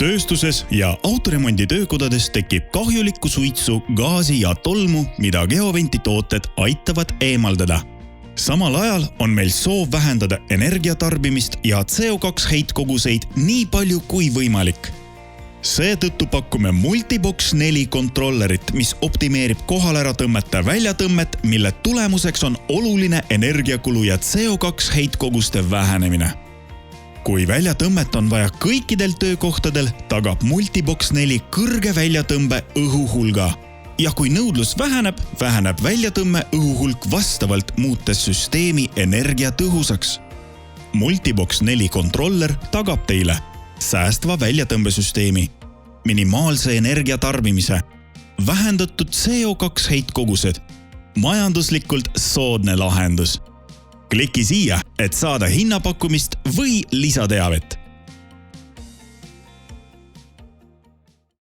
Tööstuses ja autoremondi töökodades tekib kahjulikku suitsu, gaasi ja tolmu, mida Geoventi tooted aitavad eemaldada. Samal ajal on meil soov vähendada energiatarbimist ja CO2 heitkoguseid nii palju kui võimalik. Seetõttu pakume Multibox 4 kontrollerit, mis optimeerib kohaläratõmmete väljatõmmet, mille tulemuseks on oluline energiakulu ja CO2 heitkoguste vähenemine. Kui väljatõmmet on vaja kõikidel töökohtadel, tagab Multibox 4 kõrge väljatõmbe õhuhulga. Ja kui nõudlus väheneb, väheneb väljatõmme õhuhulk vastavalt muutes süsteemi energiatõhusaks. Multibox 4 kontroller tagab teile säästva väljatõmbesüsteemi, minimaalse energiatarbimise, vähendatud CO2 heitkogused, majanduslikult soodne lahendus. Kliki siia, et saada hinnapakkumist või lisateavet.